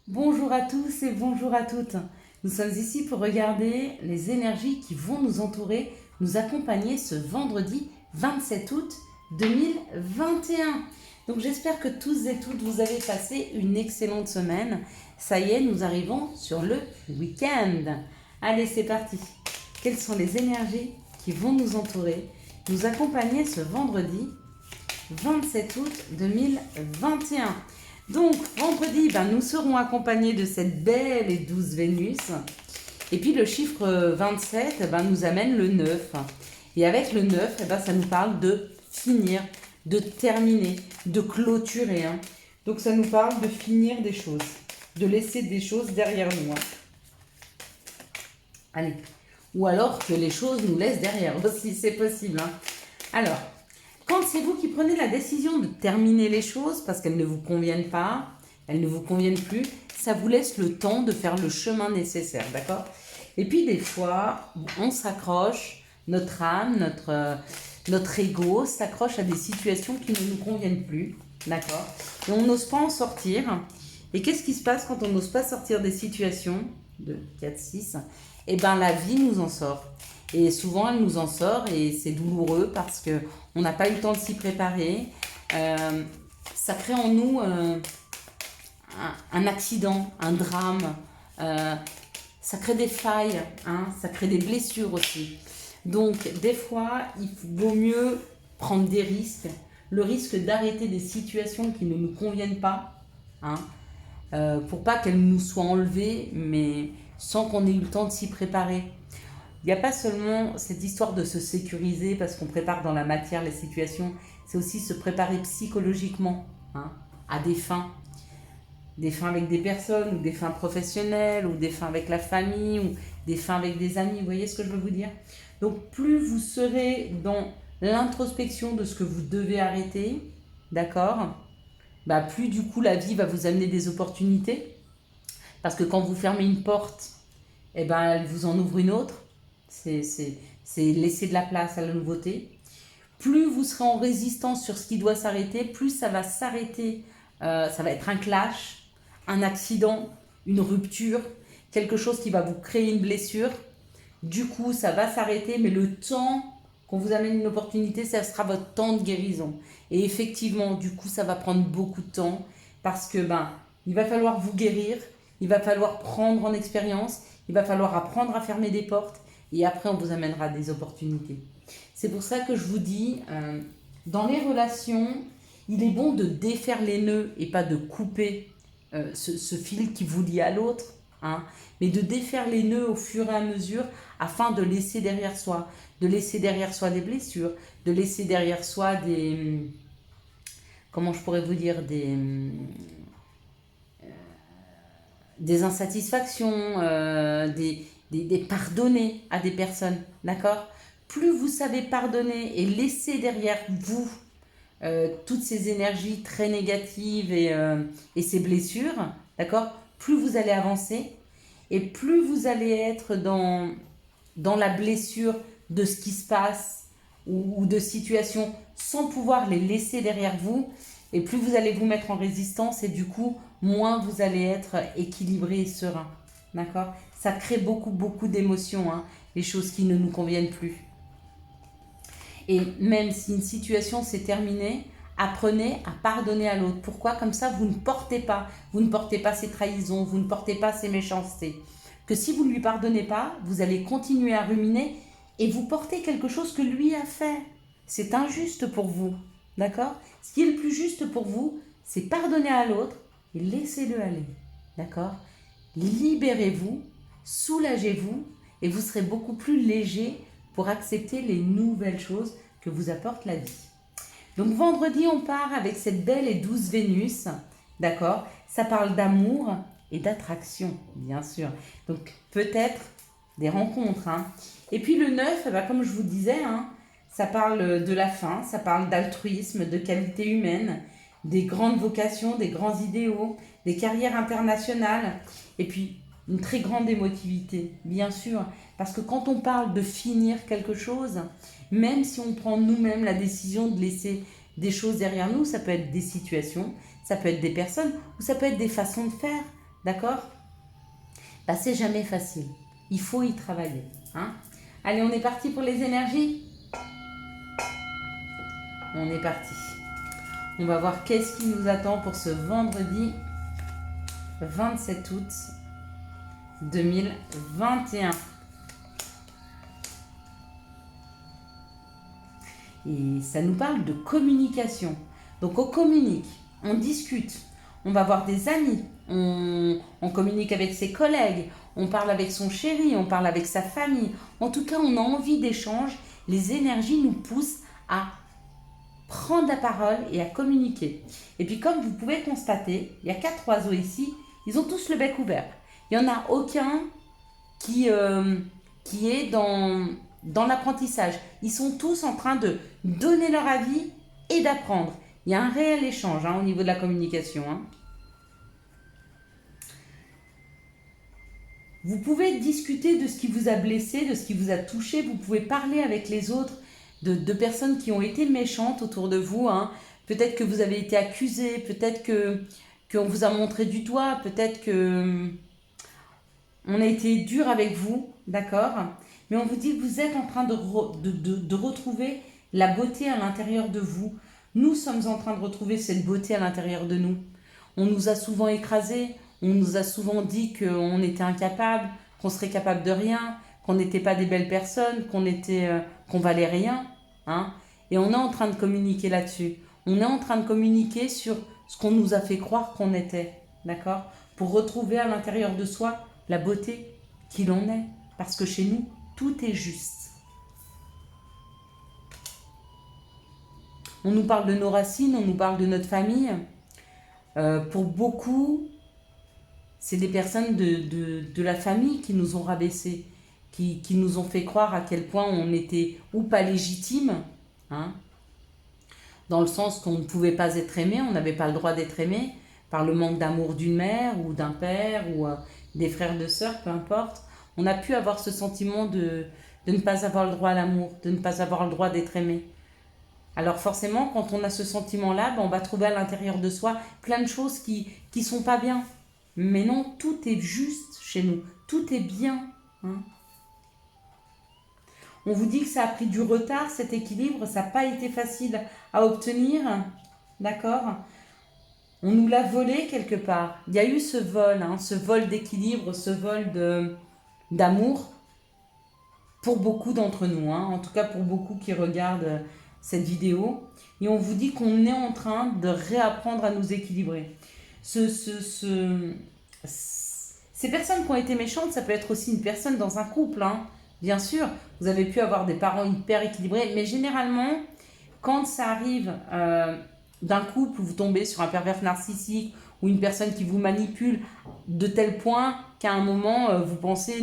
Bonjour à tous et bonjour à toutes. Nous sommes ici pour regarder les énergies qui vont nous entourer, nous accompagner ce vendredi 27 août 2021. Donc j'espère que tous et toutes vous avez passé une excellente semaine. Ça y est, nous arrivons sur le week-end. Allez, c'est parti. Quelles sont les énergies qui vont nous entourer, nous accompagner ce vendredi 27 août 2021? Donc, vendredi, nous serons accompagnés de cette belle et douce Vénus. Et puis, le chiffre 27 nous amène le 9. Et avec le 9, ça nous parle de finir, de terminer, de clôturer. Donc, ça nous parle de finir des choses, de laisser des choses derrière nous. Allez. Ou alors que les choses nous laissent derrière aussi, c'est possible. Alors, quand c'est vous qui prenez la décision de terminer les choses parce qu'elles ne vous conviennent pas, elles ne vous conviennent plus, ça vous laisse le temps de faire le chemin nécessaire, d'accord? Et puis des fois, on s'accroche, notre âme, notre ego s'accroche à des situations qui ne nous conviennent plus, d'accord? Et on n'ose pas en sortir. Et qu'est-ce qui se passe quand on n'ose pas sortir des situations? 2, 4, 6. Eh bien, la vie nous en sort. Et souvent, elle nous en sort et c'est douloureux parce qu'on n'a pas eu le temps de s'y préparer. Ça crée en nous un accident, un drame. Ça crée des failles, ça crée des blessures aussi. Donc, des fois, il vaut mieux prendre des risques. Le risque d'arrêter des situations qui ne nous conviennent pas, pour pas qu'elles nous soient enlevées, mais sans qu'on ait eu le temps de s'y préparer. Il n'y a pas seulement cette histoire de se sécuriser parce qu'on prépare dans la matière les situations, c'est aussi se préparer psychologiquement à des fins. Des fins avec des personnes, ou des fins professionnelles, ou des fins avec la famille, ou des fins avec des amis. Vous voyez ce que je veux vous dire? Donc plus vous serez dans l'introspection de ce que vous devez arrêter, d'accord, plus du coup la vie va vous amener des opportunités. Parce que quand vous fermez une porte, elle vous en ouvre une autre. C'est laisser de la place à la nouveauté. Plus vous serez en résistance sur ce qui doit s'arrêter, plus ça va s'arrêter. Ça va être un clash, un accident, une rupture, quelque chose qui va vous créer une blessure. Du coup, ça va s'arrêter, mais le temps qu'on vous amène une opportunité, ça sera votre temps de guérison. Et effectivement, du coup, ça va prendre beaucoup de temps parce que il va falloir vous guérir, il va falloir prendre en expérience, il va falloir apprendre à fermer des portes et après on vous amènera des opportunités. C'est pour ça que je vous dis, dans les relations, il est bon de défaire les nœuds et pas de couper ce fil qui vous lie à l'autre, mais de défaire les nœuds au fur et à mesure afin de laisser derrière soi, des blessures, de laisser derrière soi comment je pourrais vous dire, des insatisfactions, des pardonner à des personnes, d'accord? Plus vous savez pardonner et laisser derrière vous toutes ces énergies très négatives et ces blessures, d'accord? Plus vous allez avancer et plus vous allez être dans la blessure de ce qui se passe ou de situations sans pouvoir les laisser derrière vous, et plus vous allez vous mettre en résistance et du coup, moins vous allez être équilibré et serein. D'accord? Ça crée beaucoup d'émotions, les choses qui ne nous conviennent plus. Et même si une situation s'est terminée, apprenez à pardonner à l'autre. Pourquoi? Comme ça, vous ne portez pas ces trahisons, vous ne portez pas ces méchancetés. Que si vous ne lui pardonnez pas, vous allez continuer à ruminer et vous portez quelque chose que lui a fait. C'est injuste pour vous, d'accord? Ce qui est le plus juste pour vous, c'est pardonner à l'autre et laissez-le aller, d'accord? Libérez-vous, soulagez-vous et vous serez beaucoup plus léger pour accepter les nouvelles choses que vous apporte la vie. Donc vendredi, on part avec cette belle et douce Vénus, d'accord? Ça parle d'amour et d'attraction, bien sûr. Donc peut-être des rencontres. Et puis le 9, comme je vous disais, ça parle de la fin, ça parle d'altruisme, de qualité humaine, des grandes vocations, des grands idéaux, des carrières internationales, et puis une très grande émotivité, bien sûr, parce que quand on parle de finir quelque chose, même si on prend nous-mêmes la décision de laisser des choses derrière nous, ça peut être des situations, ça peut être des personnes, ou ça peut être des façons de faire, d'accord? Bah, c'est jamais facile. Il faut y travailler. Hein? Allez, on est parti pour les énergies? On est parti. On va voir qu'est-ce qui nous attend pour ce vendredi 27 août 2021. Et ça nous parle de communication. Donc on communique, on discute, on va voir des amis, on communique avec ses collègues, on parle avec son chéri, on parle avec sa famille. En tout cas, on a envie d'échange. Les énergies nous poussent à prendre la parole et à communiquer. Et puis comme vous pouvez constater, il y a 4 oiseaux ici, ils ont tous le bec ouvert. Il n'y en a aucun qui est dans l'apprentissage. Ils sont tous en train de donner leur avis et d'apprendre. Il y a un réel échange au niveau de la communication. Vous pouvez discuter de ce qui vous a blessé, de ce qui vous a touché. Vous pouvez parler avec les autres de personnes qui ont été méchantes autour de vous. Peut-être que vous avez été accusé, peut-être qu'on vous a montré du doigt, peut-être que on a été dur avec vous, d'accord? Mais on vous dit que vous êtes en train de retrouver la beauté à l'intérieur de vous. Nous sommes en train de retrouver cette beauté à l'intérieur de nous. On nous a souvent écrasés, on nous a souvent dit qu'on était incapable, qu'on serait capable de rien, qu'on n'était pas des belles personnes, qu'on valait rien. Et on est en train de communiquer là-dessus. On est en train de communiquer sur ce qu'on nous a fait croire qu'on était, d'accord? Pour retrouver à l'intérieur de soi la beauté qu'il en est. Parce que chez nous, tout est juste. On nous parle de nos racines, on nous parle de notre famille. Pour beaucoup, c'est des personnes de la famille qui nous ont rabaissés, qui nous ont fait croire à quel point on n'était ou pas légitime, dans le sens qu'on ne pouvait pas être aimé, on n'avait pas le droit d'être aimé, par le manque d'amour d'une mère ou d'un père ou des frères, de sœurs, peu importe. On a pu avoir ce sentiment de ne pas avoir le droit à l'amour, de ne pas avoir le droit d'être aimé. Alors forcément, quand on a ce sentiment-là, on va trouver à l'intérieur de soi plein de choses qui sont pas bien. Mais non, tout est juste chez nous, tout est bien. On vous dit que ça a pris du retard, cet équilibre, ça n'a pas été facile à obtenir, d'accord? On nous l'a volé quelque part. Il y a eu ce vol d'équilibre, ce vol d'amour pour beaucoup d'entre nous, en tout cas pour beaucoup qui regardent cette vidéo. Et on vous dit qu'on est en train de réapprendre à nous équilibrer. Ces personnes qui ont été méchantes, ça peut être aussi une personne dans un couple, Bien sûr, vous avez pu avoir des parents hyper équilibrés, mais généralement, quand ça arrive d'un couple où vous tombez sur un pervers narcissique ou une personne qui vous manipule de tel point qu'à un moment, vous pensez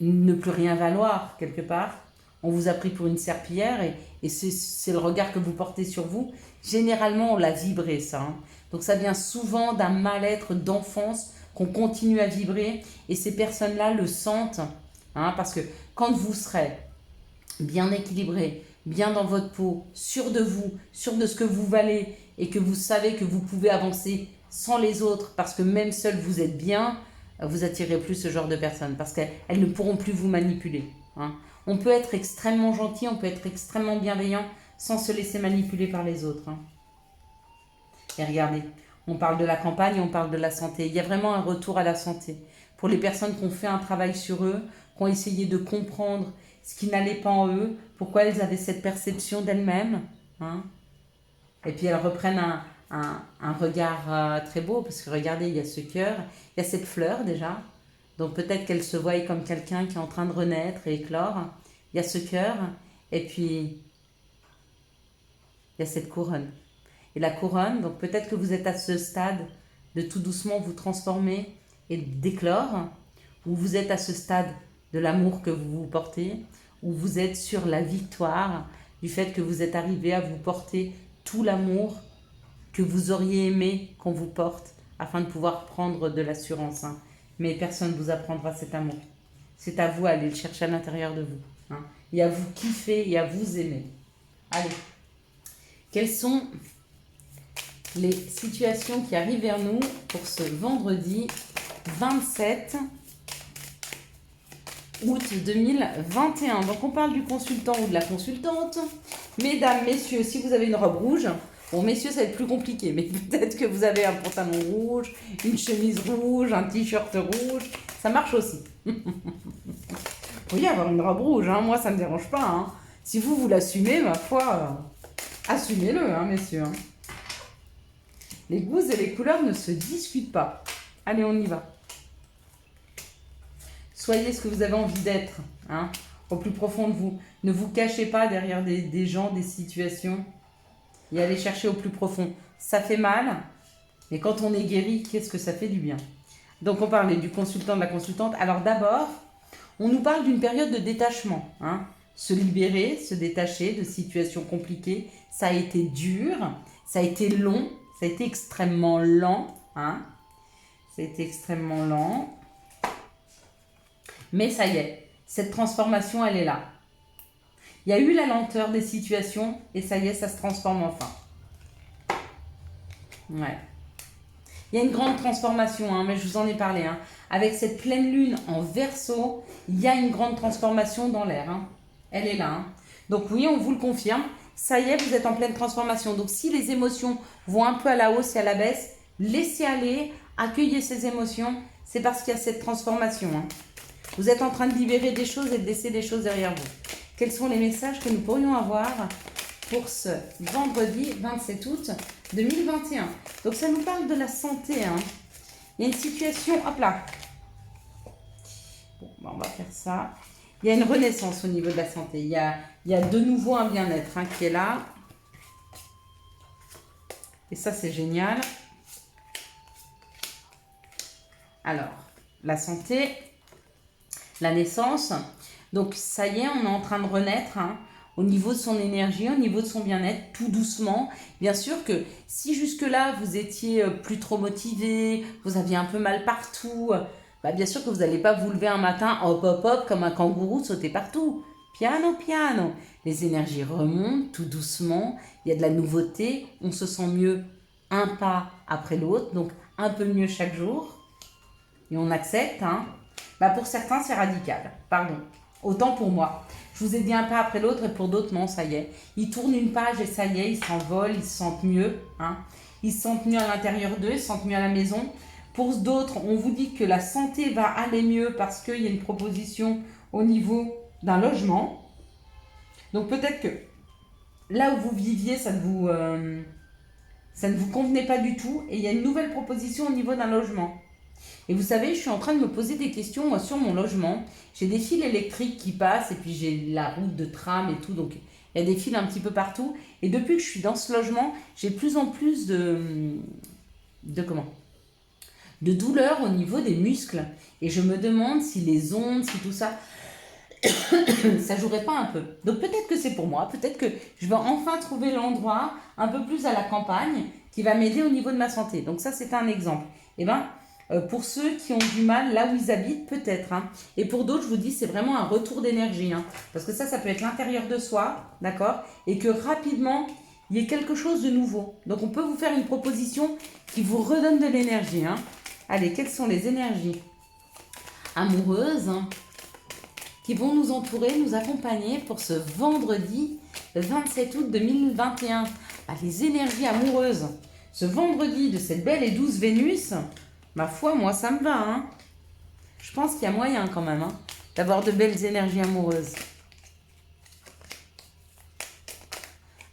ne plus rien valoir quelque part. On vous a pris pour une serpillière et c'est le regard que vous portez sur vous. Généralement, on l'a vibré, ça. Donc ça vient souvent d'un mal-être d'enfance qu'on continue à vibrer et ces personnes-là le sentent. Parce que quand vous serez bien équilibré, bien dans votre peau, sûr de vous, sûr de ce que vous valez et que vous savez que vous pouvez avancer sans les autres parce que même seul vous êtes bien, vous attirez plus ce genre de personnes parce qu'elles ne pourront plus vous manipuler. On peut être extrêmement gentil, on peut être extrêmement bienveillant sans se laisser manipuler par les autres. Et regardez, on parle de la campagne, on parle de la santé. Il y a vraiment un retour à la santé. Pour les personnes qui ont fait un travail sur eux, qui ont essayé de comprendre ce qui n'allait pas en eux, pourquoi elles avaient cette perception d'elles-mêmes. Et puis elles reprennent un regard très beau, parce que regardez, il y a ce cœur, il y a cette fleur déjà. Donc peut-être qu'elles se voient comme quelqu'un qui est en train de renaître et éclore. Il y a ce cœur, et puis il y a cette couronne. Et la couronne, donc peut-être que vous êtes à ce stade de tout doucement vous transformer et d'éclore, ou vous êtes à ce stade de l'amour que vous vous portez, ou vous êtes sur la victoire du fait que vous êtes arrivé à vous porter tout l'amour que vous auriez aimé qu'on vous porte afin de pouvoir prendre de l'assurance. Mais personne ne vous apprendra cet amour. C'est à vous d'aller le chercher à l'intérieur de vous. Et à vous kiffer et à vous aimer. Allez. Quels sont les situations qui arrivent vers nous pour ce vendredi 27 août 2021. Donc on parle du consultant ou de la consultante. Mesdames, messieurs, si vous avez une robe rouge, bon messieurs ça va être plus compliqué, mais peut-être que vous avez un pantalon rouge, une chemise rouge, un t-shirt rouge, ça marche aussi. Vous pouvez avoir une robe rouge, hein, moi ça ne me dérange pas. Hein. Si vous l'assumez, ma foi, assumez-le, hein, messieurs. Hein. Les goûts et les couleurs ne se discutent pas. Allez, on y va. Soyez ce que vous avez envie d'être, hein, au plus profond de vous. Ne vous cachez pas derrière des gens, des situations. Et allez chercher au plus profond. Ça fait mal, mais quand on est guéri, qu'est-ce que ça fait du bien? Donc on parlait du consultant, de la consultante. Alors d'abord, on nous parle d'une période de détachement. Hein. Se libérer, se détacher de situations compliquées. Ça a été dur, ça a été long, ça a été extrêmement lent. Hein. Ça a été extrêmement lent. Mais ça y est, cette transformation, elle est là. Il y a eu la lenteur des situations et ça y est, ça se transforme enfin. Ouais. Il y a une grande transformation, hein, mais je vous en ai parlé. Hein. Avec cette pleine lune en Verseau, il y a une grande transformation dans l'air. Hein. Elle est là. Hein. Donc oui, on vous le confirme. Ça y est, vous êtes en pleine transformation. Donc si les émotions vont un peu à la hausse et à la baisse, laissez aller, accueillez ces émotions. C'est parce qu'il y a cette transformation. Hein. Vous êtes en train de libérer des choses et de laisser des choses derrière vous. Quels sont les messages que nous pourrions avoir pour ce vendredi 27 août 2021? Donc ça nous parle de la santé. Hein. Il y a une situation... Hop là. Bon, on va faire ça. Il y a une renaissance au niveau de la santé. Il y a de nouveau un bien-être hein, qui est là. Et ça, c'est génial. Alors, la santé... La naissance, donc ça y est, on est en train de renaître hein, au niveau de son énergie, au niveau de son bien-être, tout doucement. Bien sûr que si jusque-là, vous étiez plus trop motivé, vous aviez un peu mal partout, bah bien sûr que vous n'allez pas vous lever un matin, hop, hop, hop, comme un kangourou, sauter partout. Piano, piano. Les énergies remontent tout doucement, il y a de la nouveauté, on se sent mieux un pas après l'autre, donc un peu mieux chaque jour. Et on accepte, hein. Bah pour certains, c'est radical. Pardon. Autant pour moi. Je vous ai dit un pas après l'autre et pour d'autres, non, ça y est. Ils tournent une page et ça y est, ils s'envolent, ils se sentent mieux. Hein. Ils se sentent mieux à l'intérieur d'eux, ils se sentent mieux à la maison. Pour d'autres, on vous dit que la santé va aller mieux parce qu'il y a une proposition au niveau d'un logement. Donc peut-être que là où vous viviez, ça ne vous convenait pas du tout et il y a une nouvelle proposition au niveau d'un logement. Et vous savez, je suis en train de me poser des questions moi, sur mon logement. J'ai des fils électriques qui passent et puis j'ai la route de tram et tout. Donc, il y a des fils un petit peu partout. Et depuis que je suis dans ce logement, j'ai de plus en plus de douleurs au niveau des muscles. Et je me demande si les ondes, si tout ça, ça jouerait pas un peu. Donc peut-être que c'est pour moi. Peut-être que je vais enfin trouver l'endroit un peu plus à la campagne qui va m'aider au niveau de ma santé. Donc ça, c'est un exemple. Eh bien, pour ceux qui ont du mal là où ils habitent, peut-être. Hein. Et pour d'autres, je vous dis, c'est vraiment un retour d'énergie. Hein. Parce que ça peut être l'intérieur de soi, d'accord? Et que rapidement, il y ait quelque chose de nouveau. Donc, on peut vous faire une proposition qui vous redonne de l'énergie. Hein. Allez, quelles sont les énergies amoureuses hein, qui vont nous entourer, nous accompagner pour ce vendredi 27 août 2021? Les énergies amoureuses. Ce vendredi de cette belle et douce Vénus... Ma foi, moi, ça me va. Hein. Je pense qu'il y a moyen quand même hein, d'avoir de belles énergies amoureuses.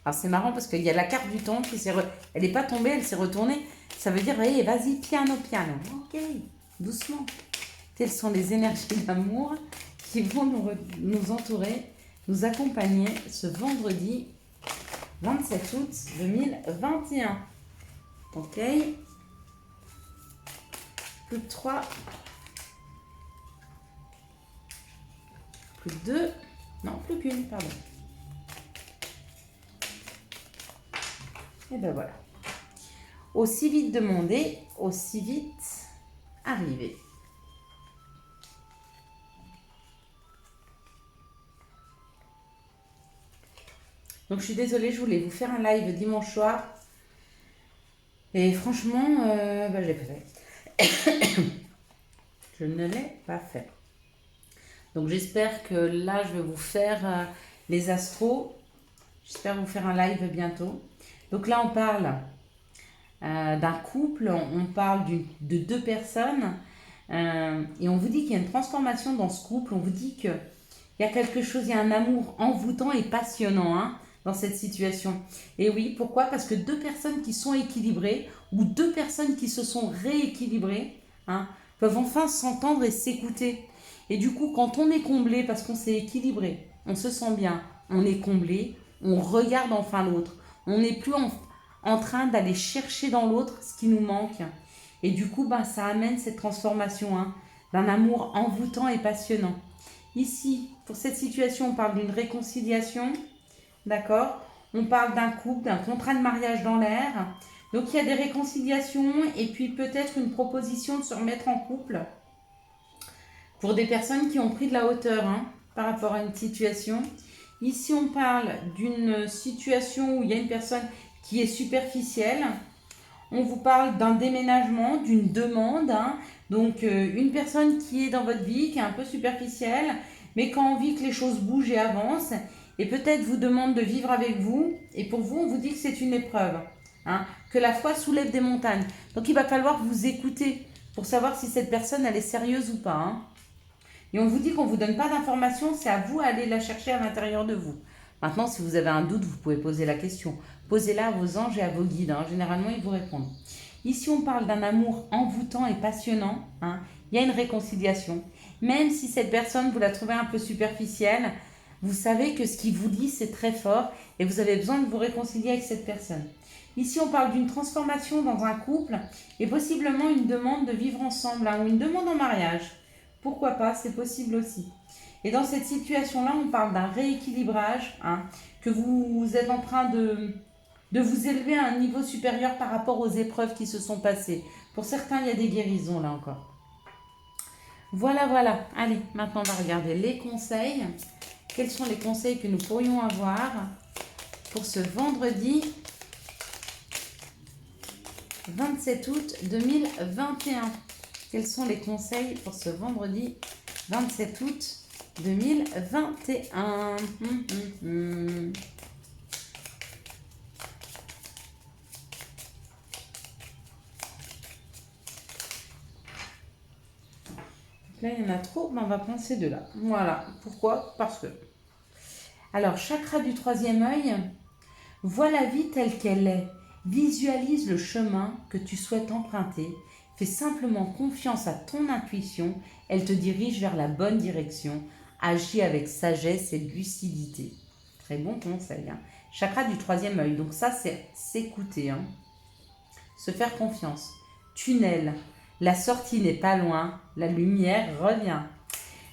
Alors, c'est marrant parce qu'il y a la carte du temps qui s'est... Elle n'est pas tombée, elle s'est retournée. Ça veut dire, hey, vas-y, piano, piano. Ok, doucement. Quelles sont les énergies d'amour qui vont nous entourer, nous accompagner ce vendredi 27 août 2021. Ok. Plus de 3, plus de 2, non, plus qu'une, pardon. Et ben voilà. Aussi vite demandé, aussi vite arrivé. Donc je suis désolée, je voulais vous faire un live dimanche soir. Et franchement, je l'ai pas fait. Je ne l'ai pas fait. Donc j'espère que là, je vais vous faire les astros. J'espère vous faire un live bientôt. Donc là, on parle d'un couple, on parle de deux personnes. Et on vous dit qu'il y a une transformation dans ce couple. On vous dit qu'il y a quelque chose, il y a un amour envoûtant et passionnant dans cette situation. Et oui, pourquoi? Parce que deux personnes qui sont équilibrées ou deux personnes qui se sont rééquilibrées peuvent enfin s'entendre et s'écouter. Et du coup, quand on est comblé parce qu'on s'est équilibré, on se sent bien, on est comblé, on regarde enfin l'autre. On n'est plus en train d'aller chercher dans l'autre ce qui nous manque. Et du coup, ça amène cette transformation d'un amour envoûtant et passionnant. Ici, pour cette situation, on parle d'une réconciliation, d'accord? On parle d'un couple, d'un contrat de mariage dans l'air. Donc, il y a des réconciliations et puis peut-être une proposition de se remettre en couple pour des personnes qui ont pris de la hauteur par rapport à une situation. Ici, on parle d'une situation où il y a une personne qui est superficielle. On vous parle d'un déménagement, d'une demande. Donc, une personne qui est dans votre vie, qui est un peu superficielle, mais qui a envie que les choses bougent et avancent, et peut-être vous demande de vivre avec vous. Et pour vous, on vous dit que c'est une épreuve, que la foi soulève des montagnes. Donc, il va falloir vous écouter pour savoir si cette personne, elle est sérieuse ou pas. Et on vous dit qu'on ne vous donne pas d'informations, c'est à vous d'aller la chercher à l'intérieur de vous. Maintenant, si vous avez un doute, vous pouvez poser la question. Posez-la à vos anges et à vos guides. Généralement, ils vous répondent. Ici, on parle d'un amour envoûtant et passionnant. Il y a une réconciliation. Même si cette personne, vous la trouvez un peu superficielle, vous savez que ce qu'il vous dit, c'est très fort et vous avez besoin de vous réconcilier avec cette personne. Ici, on parle d'une transformation dans un couple et possiblement une demande de vivre ensemble ou une demande en mariage. Pourquoi pas, c'est possible aussi. Et dans cette situation-là, on parle d'un rééquilibrage, que vous êtes en train de vous élever à un niveau supérieur par rapport aux épreuves qui se sont passées. Pour certains, il y a des guérisons là encore. Voilà, voilà. Allez, maintenant on va regarder les conseils. Quels sont les conseils que nous pourrions avoir pour ce vendredi 27 août 2021? Quels sont les conseils pour ce vendredi 27 août 2021? Là, il y en a trop, mais on va prendre ces deux-là. Voilà. Pourquoi? Parce que. Alors, chakra du troisième œil, vois la vie telle qu'elle est. Visualise le chemin que tu souhaites emprunter. Fais simplement confiance à ton intuition. Elle te dirige vers la bonne direction. Agis avec sagesse et lucidité. Très bon conseil. Chakra du troisième œil. Donc ça, c'est s'écouter. Se faire confiance. Tunnel. La sortie n'est pas loin. La lumière revient.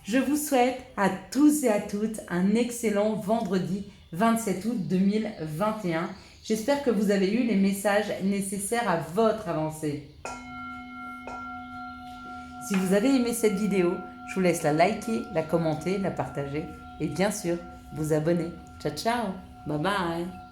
Je vous souhaite à tous et à toutes un excellent vendredi 27 août 2021. J'espère que vous avez eu les messages nécessaires à votre avancée. Si vous avez aimé cette vidéo, je vous laisse la liker, la commenter, la partager et bien sûr vous abonner. Ciao ciao, bye bye.